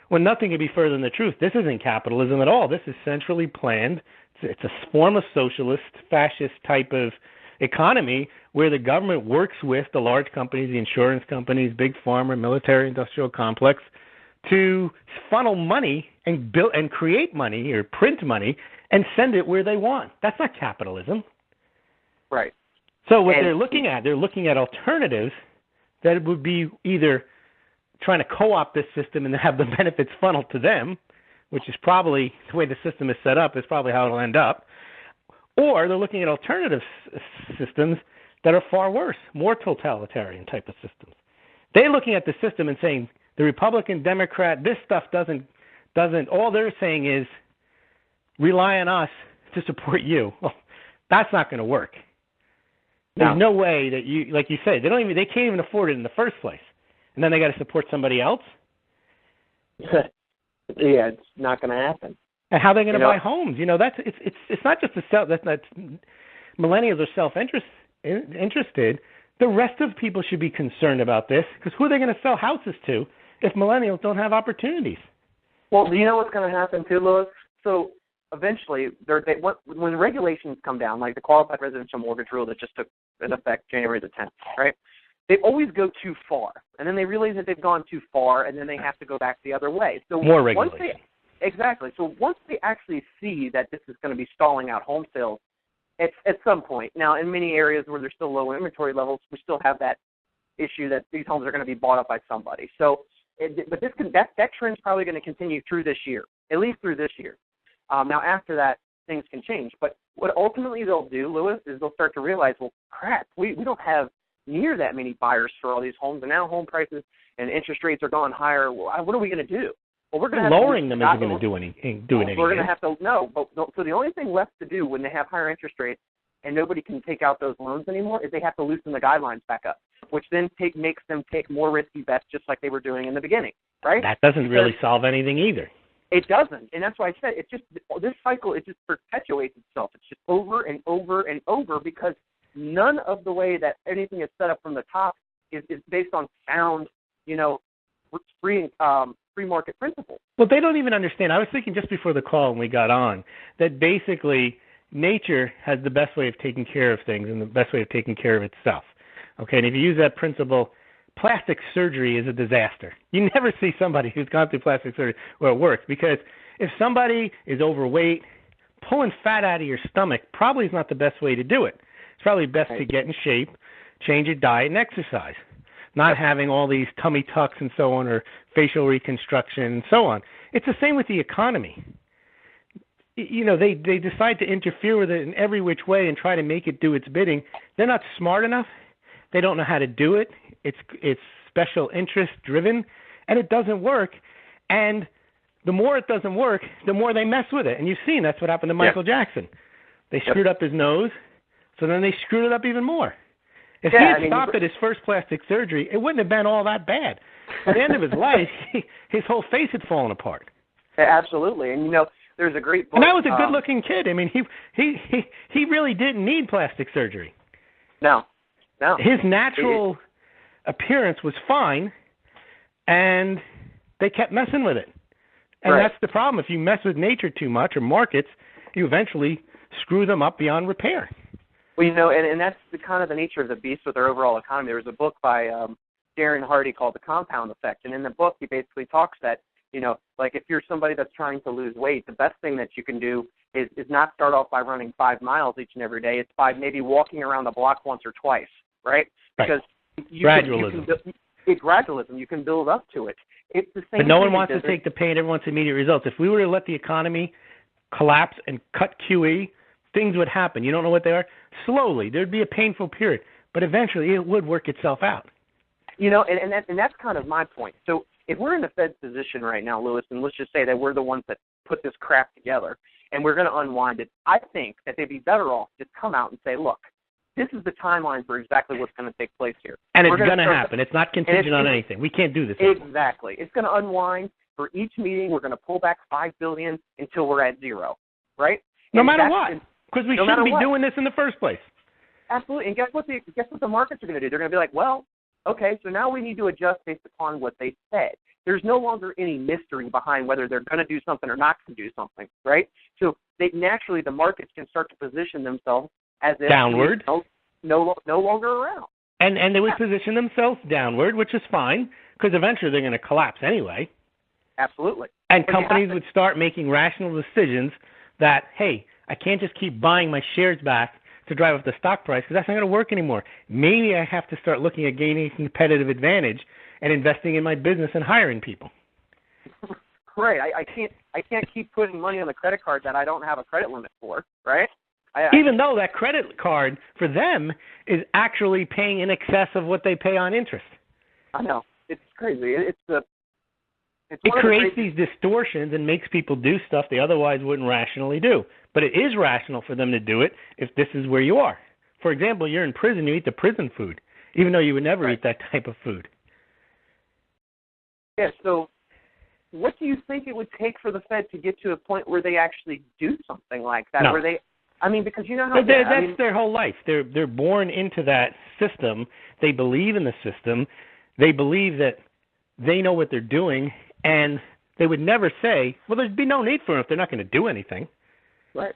when nothing could be further than the truth. This isn't capitalism at all. This is centrally planned, It's a form of socialist, fascist type of economy where the government works with the large companies, the insurance companies, big pharma, military-industrial complex, to funnel money and build and create money or print money and send it where they want. That's not capitalism. Right. So what they're looking at alternatives that would be either trying to co-opt this system and have the benefits funneled to them, which is probably the way the system is set up, is probably how it'll end up, or they're looking at alternative systems that are far worse, more totalitarian type of systems. They're looking at the system and saying the Republican, Democrat, this stuff doesn't. All they're saying is rely on us to support you. Well, that's not going to work. There's no way that you, like you said, they can't even afford it in the first place, and then they got to support somebody else. Yeah, it's not going to happen. And how are they going to buy homes? It's not just that's millennials are self-interested. The rest of people should be concerned about this, because who are they going to sell houses to if millennials don't have opportunities? Well, do you know what's going to happen too, Louis? So eventually, when regulations come down, like the qualified residential mortgage rule that just took in effect January the 10th, right? They always go too far, and then they realize that they've gone too far, and then they have to go back the other way. So more regulation. Exactly. So once they actually see that this is going to be stalling out home sales at some point, now in many areas where there's still low inventory levels, we still have that issue that these homes are going to be bought up by somebody. So, but that trend's probably going to continue through this year, at least through this year. Now after that, things can change. But what ultimately they'll do, Louis, is they'll start to realize, well, crap, we don't have near that many buyers for all these homes, and now home prices and interest rates are going higher. Well, what are we going to do? Well, we're going to lowering them isn't going to do anything. We're going to have to So the only thing left to do when they have higher interest rates and nobody can take out those loans anymore is they have to loosen the guidelines back up, which then makes them take more risky bets, just like they were doing in the beginning, right? That doesn't really solve anything either. It doesn't, and that's why I said this cycle. It just perpetuates itself. It's just over and over and over, because none of the way that anything is set up from the top is based on sound, free market principles. Well, they don't even understand. I was thinking just before the call when we got on that basically nature has the best way of taking care of things and the best way of taking care of itself. Okay, and if you use that principle, plastic surgery is a disaster. You never see somebody who's gone through plastic surgery where it works, because if somebody is overweight, pulling fat out of your stomach probably is not the best way to do it. It's probably best to get in shape, change your diet, and exercise, not having all these tummy tucks and so on, or facial reconstruction and so on. It's the same with the economy. They decide to interfere with it in every which way and try to make it do its bidding. They're not smart enough. They don't know how to do it. It's special interest driven, and it doesn't work. And the more it doesn't work, the more they mess with it. And you've seen that's what happened to Michael Jackson. They screwed up his nose, so then they screwed it up even more. If he had stopped at his first plastic surgery, it wouldn't have been all that bad. By the end of his life, his whole face had fallen apart. Absolutely, and there's a great book. And that was a good-looking kid. I mean, he really didn't need plastic surgery. No. His natural appearance was fine, and they kept messing with it. And that's the problem. If you mess with nature too much, or markets, you eventually screw them up beyond repair. Well, and that's the nature of the beast with our overall economy. There was a book by Darren Hardy called The Compound Effect, and in the book he basically talks that, like if you're somebody that's trying to lose weight, the best thing that you can do is not start off by running 5 miles each and every day. It's by maybe walking around the block once or twice, right? Because gradualism. Gradualism. You can build up to it. It's the same. But no one wants to take the pain. Everyone wants immediate results. If we were to let the economy collapse and cut QE, things would happen. You don't know what they are? Slowly. There'd be a painful period. But eventually it would work itself out. And that's kind of my point. So if we're in the Fed's position right now, Louis, and let's just say that we're the ones that put this crap together and we're going to unwind it, I think that they'd be better off just come out and say, look, this is the timeline for exactly what's going to take place here. And it's going to happen. It's not contingent on anything. We can't do this. Exactly. It's going to unwind. For each meeting, we're going to pull back $5 billion until we're at zero, right? No matter what. Because we shouldn't be doing this in the first place. Absolutely. And guess what the markets are going to do? They're going to be like, well, okay, so now we need to adjust based upon what they said. there's no longer any mystery behind whether they're going to do something or not going to do something, right? So naturally the markets can start to position themselves as if downward, no longer around. And they would position themselves downward, which is fine, because eventually they're going to collapse anyway. Absolutely. And companies would start making rational decisions that, hey, I can't just keep buying my shares back to drive up the stock price because that's not going to work anymore. Maybe I have to start looking at gaining competitive advantage and investing in my business and hiring people. Right. I can't keep putting money on the credit card that I don't have a credit limit for, right? Even though that credit card for them is actually paying in excess of what they pay on interest. I know. It's crazy. It creates these distortions and makes people do stuff they otherwise wouldn't rationally do. But it is rational for them to do it if this is where you are. For example, you're in prison, you eat the prison food, even though you would never eat that type of food. Yeah, so what do you think it would take for the Fed to get to a point where they actually do something like that? No. Where they, because you know how that's their whole life. They're born into that system. They believe in the system. They believe that they know what they're doing, and they would never say, well, there'd be no need for them if they're not going to do anything. Right.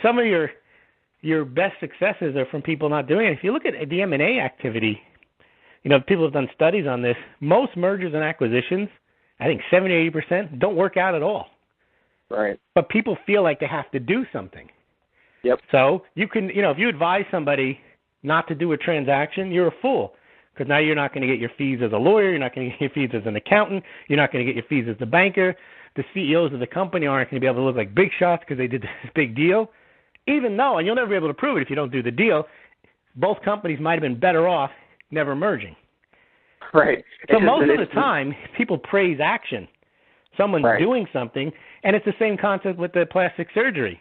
Some of your best successes are from people not doing it. If you look at the M&A activity, people have done studies on this. Most mergers and acquisitions, I think 70 to 80%, don't work out at all. Right. But people feel like they have to do something. Yep. So you can, if you advise somebody not to do a transaction, you're a fool. Because now you're not going to get your fees as a lawyer, you're not going to get your fees as an accountant, you're not going to get your fees as the banker. The CEOs of the company aren't going to be able to look like big shots because they did this big deal. Even though, and you'll never be able to prove it if you don't do the deal, both companies might have been better off never merging. Right. So most of the time, people praise action. Someone's doing something, and it's the same concept with the plastic surgery.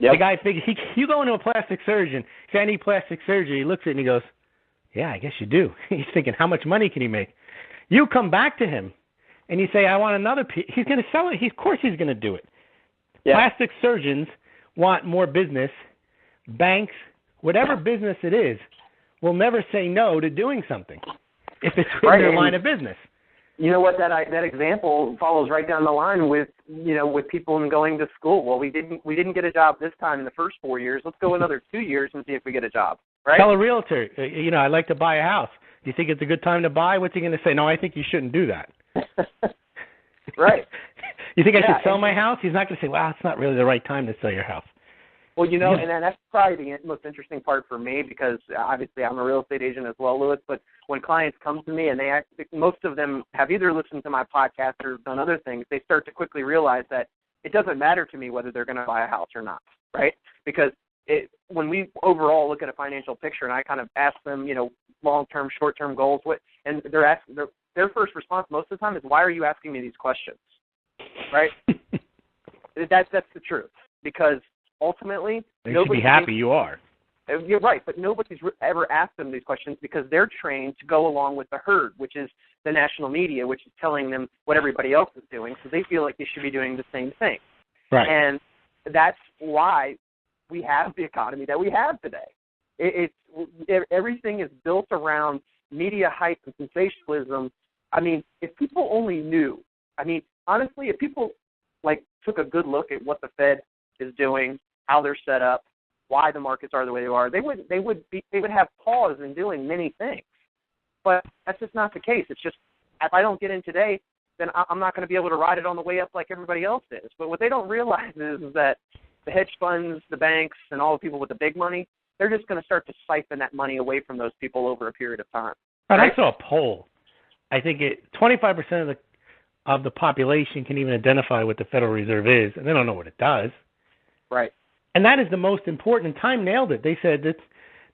Yep. The guy figures, you go into a plastic surgeon, say, I need plastic surgery. He looks at it and he goes, yeah, I guess you do. He's thinking, how much money can he make? You come back to him, and you say, I want another piece. He's going to sell it. Of course he's going to do it. Yeah. Plastic surgeons want more business. Banks, whatever business it is, will never say no to doing something if it's in their line of business. You know what? That example follows right down the line with people going to school. Well, we didn't get a job this time in the first 4 years. Let's go another 2 years and see if we get a job. Right? Tell a realtor, I'd like to buy a house. Do you think it's a good time to buy? What's he going to say? No, I think you shouldn't do that. Right. You think I should sell my house? He's not going to say, well, it's not really the right time to sell your house. Well, and that's probably the most interesting part for me because obviously I'm a real estate agent as well, Louis, but when clients come to me and most of them have either listened to my podcast or done other things, they start to quickly realize that it doesn't matter to me whether they're going to buy a house or not, right? Because when we overall look at a financial picture and I kind of ask them, long-term, short-term goals, and their first response most of the time is, why are you asking me these questions, right? That's the truth because ultimately, they should be happy you are. You're right, but nobody's ever asked them these questions because they're trained to go along with the herd, which is the national media, which is telling them what everybody else is doing, so they feel like they should be doing the same thing. Right. And that's why we have the economy that we have today. Everything is built around media hype and sensationalism. If people only knew, honestly, if people took a good look at what the Fed is doing, how they're set up, why the markets are the way they are, they would have pause in doing many things. But that's just not the case. It's just if I don't get in today, then I'm not going to be able to ride it on the way up like everybody else is. But what they don't realize is that the hedge funds, the banks, and all the people with the big money, they're just going to start to siphon that money away from those people over a period of time. Right? I saw a poll. I think 25% of the population can even identify what the Federal Reserve is, and they don't know what it does. Right. And that is the most important. And Time nailed it. They said that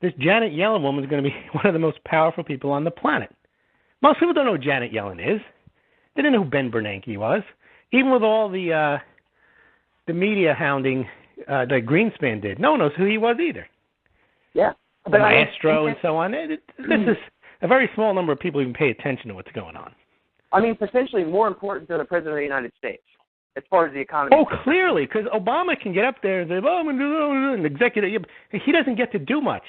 this Janet Yellen woman is going to be one of the most powerful people on the planet. Most people don't know who Janet Yellen is. They didn't know who Ben Bernanke was. Even with all the media hounding that Greenspan did, no one knows who he was either. Yeah. The maestro and so on. This is a very small number of people even pay attention to what's going on. Potentially more important than the President of the United States as far as the economy. Oh, clearly, because Obama can get up there and say, I'm going to do an executive. He doesn't get to do much.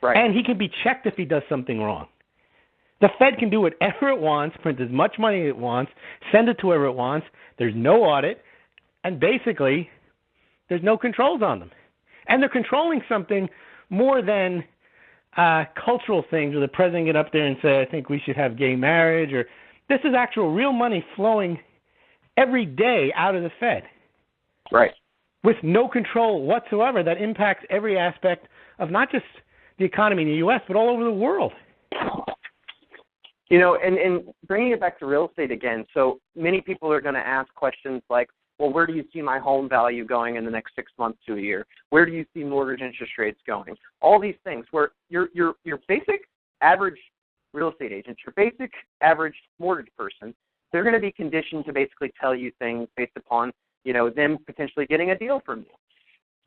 Right. And he can be checked if he does something wrong. The Fed can do whatever it wants, print as much money as it wants, send it to whoever it wants. There's no audit, and basically there's no controls on them. And they're controlling something more than cultural things where the president get up there and say, I think we should have gay marriage, or this is actual real money flowing every day out of the Fed. Right. With no control whatsoever that impacts every aspect of not just the economy in the U.S., but all over the world. You know, and bringing it back to real estate again, so many people are going to ask questions like, well, where do you see my home value going in the next 6 months to a year? Where do you see mortgage interest rates going? All these things where your basic average real estate agent, your basic average mortgage person, they're going to be conditioned to basically tell you things based upon, you know, them potentially getting a deal from you.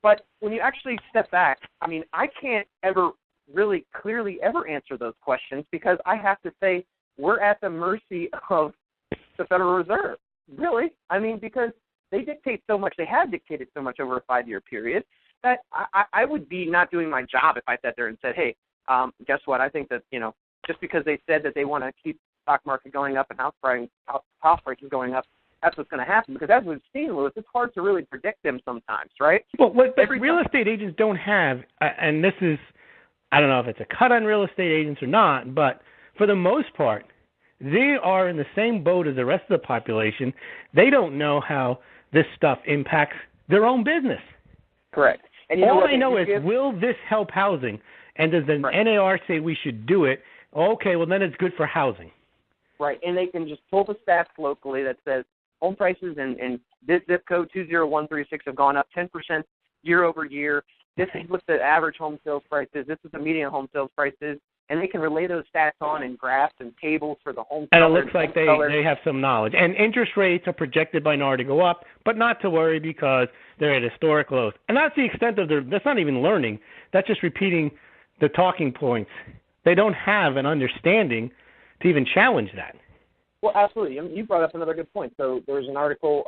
But when you actually step back, I mean, I can't ever really clearly ever answer those questions because I have to say we're at the mercy of the Federal Reserve, really. I mean, because they dictate so much, they have dictated so much over a 5-year period that I would be not doing my job if I sat there and said, hey, guess what, I think that, you know, just because they said that they want to keep the stock market going up and house prices going up, that's what's going to happen. Because as we've seen, Lewis, it's hard to really predict them sometimes, right? Well, what real estate agents don't have, and this is, I don't know if it's a cut on real estate agents or not, but for the most part, they are in the same boat as the rest of the population. They don't know how this stuff impacts their own business. Correct. And all they know is, will this help housing? And does the NAR say we should do it? Okay, well, then it's good for housing. Right, and they can just pull the stats locally that says home prices in this zip code 20136 have gone up 10% year over year. This is what the average home sales price is. This is the median home sales price is. And they can relay those stats on in graphs and tables for the home. And it looks like they have some knowledge. And interest rates are projected by NAR to go up, but not to worry because they're at historic lows. And that's the extent of that's not even learning. That's just repeating the talking points. They don't have an understanding to even challenge that. Well, absolutely. You brought up another good point. So there was an article,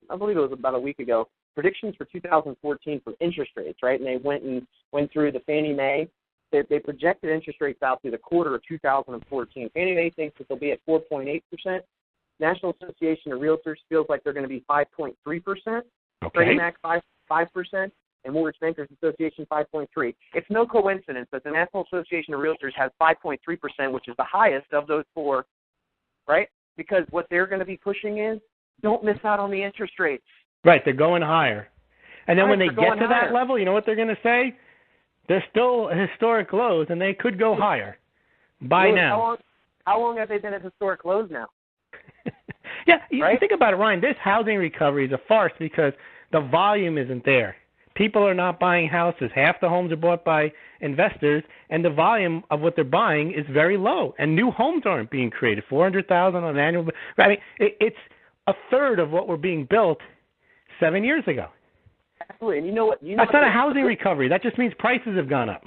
I believe it was about a week ago, predictions for 2014 for interest rates, right? And they went through the Fannie Mae. They projected interest rates out through the quarter of 2014. Fannie Mae thinks that they'll be at 4.8%. National Association of Realtors feels like they're going to be 5.3%. Okay. Freddie Mac 5%, and Mortgage Bankers Association 5.3%. It's no coincidence that the National Association of Realtors has 5.3%, which is the highest of those four, right? Because what they're going to be pushing is don't miss out on the interest rates. Right, they're going higher. And then when they get to that level, you know what they're going to say? They're still historic lows, and they could go higher by now. How long have they been at historic lows now? Yeah, you think about it, Ryan. This housing recovery is a farce because the volume isn't there. People are not buying houses. Half the homes are bought by investors, and the volume of what they're buying is very low. And new homes aren't being created. 400,000 on an annual. I mean, it's a third of what were being built 7 years ago. Absolutely, and you know what? That's not a housing recovery. That just means prices have gone up.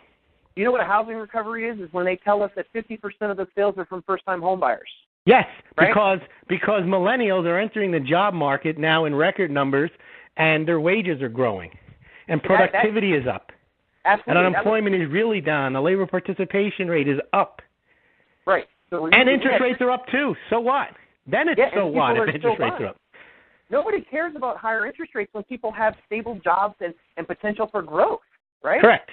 You know what a housing recovery is? Is when they tell us that 50% of the sales are from first-time home buyers. Yes, right? because millennials are entering the job market now in record numbers, and their wages are growing, and productivity is up. Absolutely. And unemployment is really down. The labor participation rate is up. Right. And interest rates are up too. So what? Then it's so what if interest rates are up? Nobody cares about higher interest rates when people have stable jobs and potential for growth, right? Correct.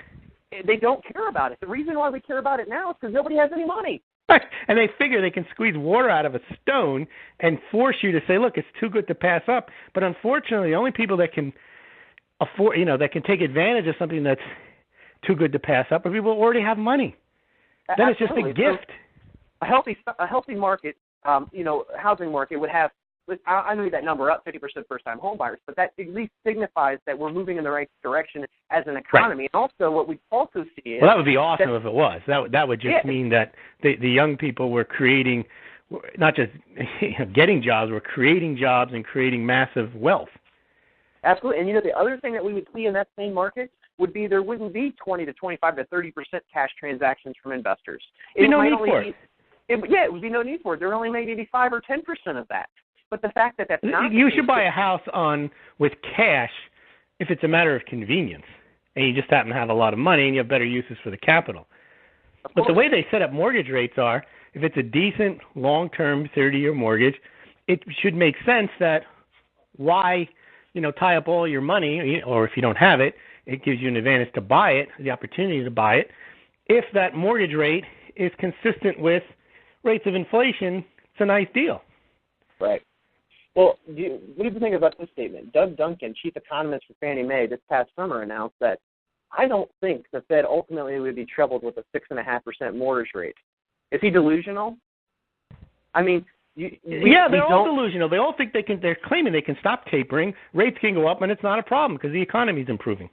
They don't care about it. The reason why we care about it now is because nobody has any money. Right. And they figure they can squeeze water out of a stone and force you to say, look, it's too good to pass up. But unfortunately, the only people that can afford, that can take advantage of something that's too good to pass up are people who already have money. Then it's just a gift. So a healthy market, housing market would have, I know that number up, 50% first-time home buyers, but that at least signifies that we're moving in the right direction as an economy. Right. And also what we also see is... Well, that would be awesome if it was. That would just mean that the young people were creating, not just getting jobs, were creating jobs and creating massive wealth. Absolutely. And, the other thing that we would see in that same market would be there wouldn't be 20 to 25 to 30% cash transactions from investors. It would be no need for it. There only may be 5 or 10% of that. But the fact that that's not... You should buy a house with cash if it's a matter of convenience, and you just happen to have a lot of money and you have better uses for the capital. But the way they set up mortgage rates if it's a decent long-term 30-year mortgage, it should make sense that why, tie up all your money, or if you don't have it, it gives you an advantage to buy it, the opportunity to buy it. If that mortgage rate is consistent with rates of inflation, it's a nice deal. Right. Well, what do you think about this statement? Doug Duncan, chief economist for Fannie Mae, this past summer announced that I don't think the Fed ultimately would be troubled with a 6.5% mortgage rate. Is he delusional? I mean, they're all delusional. They all think they're claiming they can stop tapering, rates can go up, and it's not a problem because the economy is improving.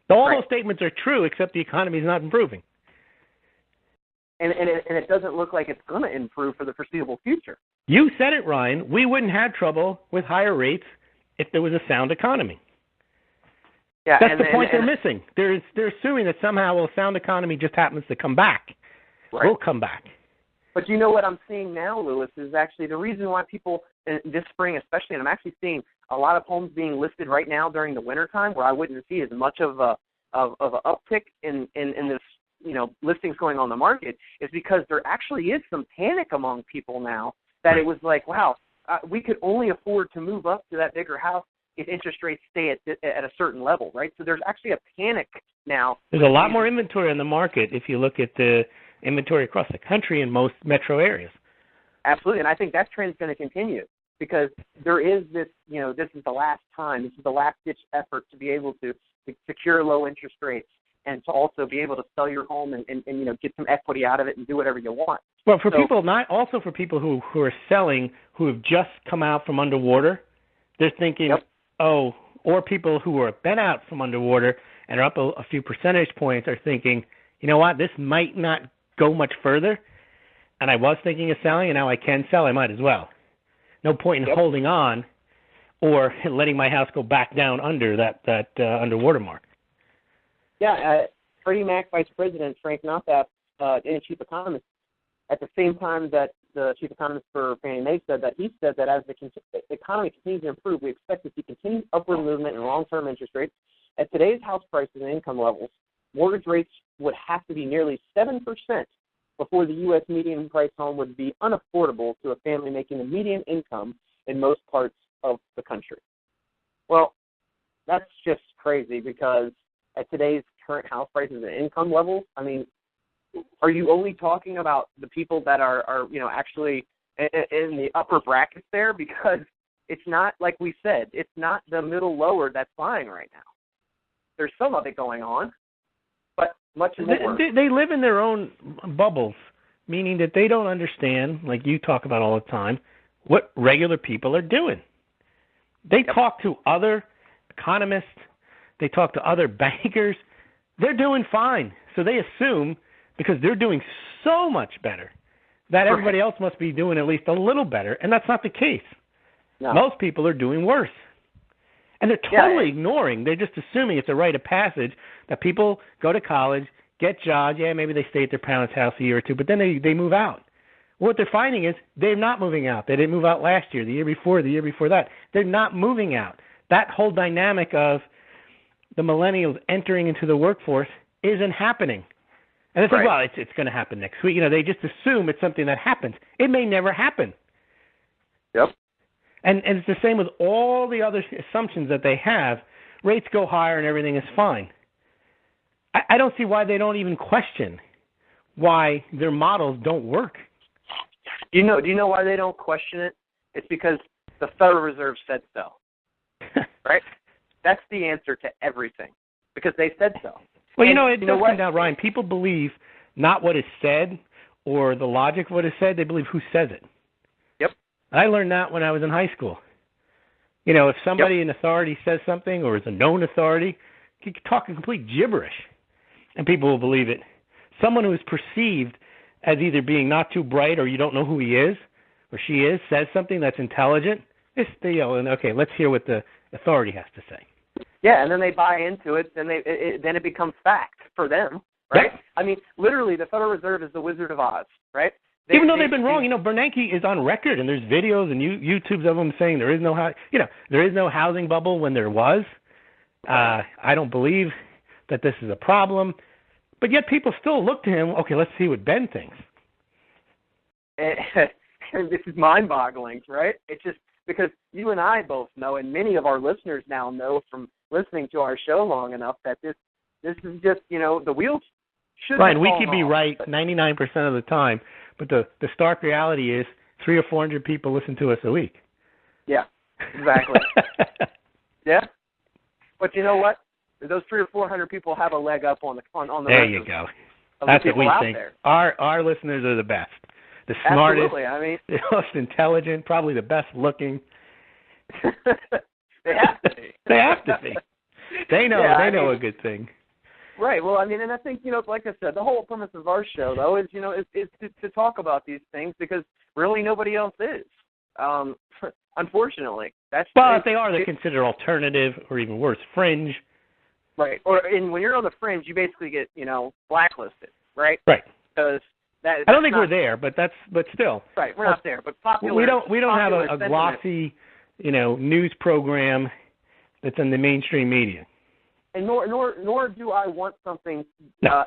All those statements are true, except the economy is not improving. And it doesn't look like it's going to improve for the foreseeable future. You said it, Ryan. We wouldn't have trouble with higher rates if there was a sound economy. Yeah, that's the point they're missing. They're assuming that somehow a sound economy just happens to come back. Right. We'll come back. But you know what I'm seeing now, Lewis, is actually the reason why people this spring especially, and I'm actually seeing a lot of homes being listed right now during the wintertime where I wouldn't see as much of an uptick in this, listings going on the market, is because there actually is some panic among people now that it was like, wow, we could only afford to move up to that bigger house if interest rates stay at a certain level, right? So there's actually a panic now. There's a lot more inventory on the market if you look at the inventory across the country in most metro areas. Absolutely, and I think that trend is going to continue because there is this, this is the last time, this is the last-ditch effort to be able to secure low interest rates and to also be able to sell your home and get some equity out of it and do whatever you want. Well, for people who are selling who have just come out from underwater, they're thinking, or people who have been out from underwater and are up a few percentage points are thinking, you know what, this might not go much further, and I was thinking of selling, and now I can sell, I might as well. No point in holding on or letting my house go back down under that underwater mark. Yeah, Freddie Mac Vice President Frank Knopf, and Chief Economist, at the same time that the Chief Economist for Fannie Mae said that as the economy continues to improve, we expect to see continued upward movement in long-term interest rates. At today's house prices and income levels, mortgage rates would have to be nearly 7% before the U.S. median price home would be unaffordable to a family making the median income in most parts of the country. Well, that's just crazy because at today's current house prices and income levels, I mean, are you only talking about the people that are actually in the upper brackets there? Because it's not, like we said, it's not the middle lower that's buying right now. There's some of it going on, but much more. They live in their own bubbles, meaning that they don't understand, like you talk about all the time, what regular people are doing. They talk to other economists. They talk to other bankers. They're doing fine. So they assume, because they're doing so much better, that everybody else must be doing at least a little better, and that's not the case. No. Most people are doing worse. And they're totally ignoring, they're just assuming it's a rite of passage that people go to college, get jobs, maybe they stay at their parents' house a year or two, but then they move out. What they're finding is they're not moving out. They didn't move out last year, the year before that. They're not moving out. That whole dynamic of the millennials entering into the workforce isn't happening. And they think, well, it's going to happen next week. They just assume it's something that happens. It may never happen. Yep. And it's the same with all the other assumptions that they have. Rates go higher and everything is fine. I don't see why they don't even question why their models don't work. Do you know why they don't question it? It's because the Federal Reserve said so. Right? That's the answer to everything. Because they said so. Well, it does come down, Ryan. People believe not what is said or the logic of what is said. They believe who says it. Yep. I learned that when I was in high school. If somebody in authority says something or is a known authority, you can talk complete gibberish, and people will believe it. Someone who is perceived as either being not too bright or you don't know who he is or she is says something that's intelligent, okay, let's hear what the authority has to say. Yeah, and then they buy into it, then it becomes fact for them, right? Yep. I mean, literally, the Federal Reserve is the Wizard of Oz, right? Even though they've been wrong, Bernanke is on record, and there's videos and YouTubes of him saying there is no housing bubble when there was. I don't believe that this is a problem, but yet people still look to him. Okay, let's see what Ben thinks. And this is mind-boggling, right? It's just because you and I both know, and many of our listeners now know from listening to our show long enough, that this is just, the wheels should Right, we fall could be off. right 99% of the time, but the stark reality is 300 or 400 people listen to us a week. Yeah, exactly. Yeah, but you know what? Those 300 or 400 people have a leg up on the There you go. That's what we think. There. Our listeners are the best, the smartest, the most intelligent, probably the best looking. They have to be. They have to be. They know. Yeah, they know a good thing. Right. Well, and I think, like I said, the whole premise of our show, though, is to talk about these things because really nobody else is. Unfortunately, if they are, they're considered alternative or even worse, fringe. Right. When you're on the fringe, you basically get blacklisted. Right. Right. Because I don't think we're there, but still. Right. We're not there, but popular. We don't have a sentiment. glossy, news program that's in the mainstream media. And nor do I want something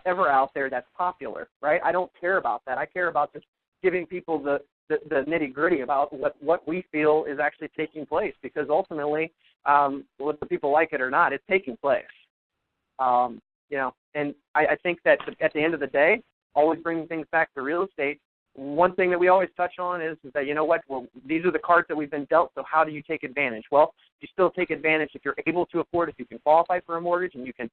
ever out there that's popular, right? I don't care about that. I care about just giving people the nitty-gritty about what we feel is actually taking place, because ultimately, whether people like it or not, it's taking place. And I think that at the end of the day, always bringing things back to real estate, one thing that we always touch on is that, well, these are the cards that we've been dealt, so how do you take advantage? Well, you still take advantage if you're able to afford, if you can qualify for a mortgage and you can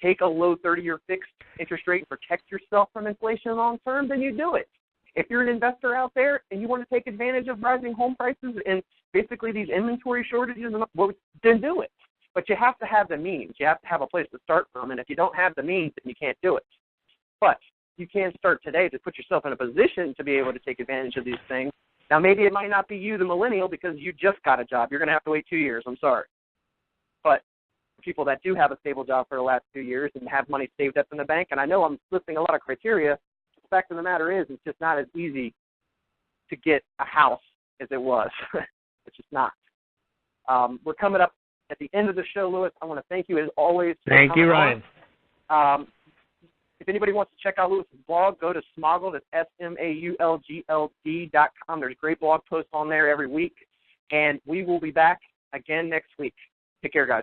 take a low 30-year fixed interest rate and protect yourself from inflation long term, then you do it. If you're an investor out there and you want to take advantage of rising home prices and basically these inventory shortages, well, then do it. But you have to have the means. You have to have a place to start from, and if you don't have the means, then you can't do it. But you can start today to put yourself in a position to be able to take advantage of these things. Now, maybe it might not be you, the millennial, because you just got a job. You're going to have to wait 2 years. I'm sorry. But people that do have a stable job for the last 2 years and have money saved up in the bank, and I know I'm listing a lot of criteria, the fact of the matter is it's just not as easy to get a house as it was. It's just not. We're coming up at the end of the show, Louis. I want to thank you as always. Thank you, Ryan. If anybody wants to check out Lewis's blog, go to Smoggled, that's SMAULGLD.com. There's great blog posts on there every week. And we will be back again next week. Take care, guys.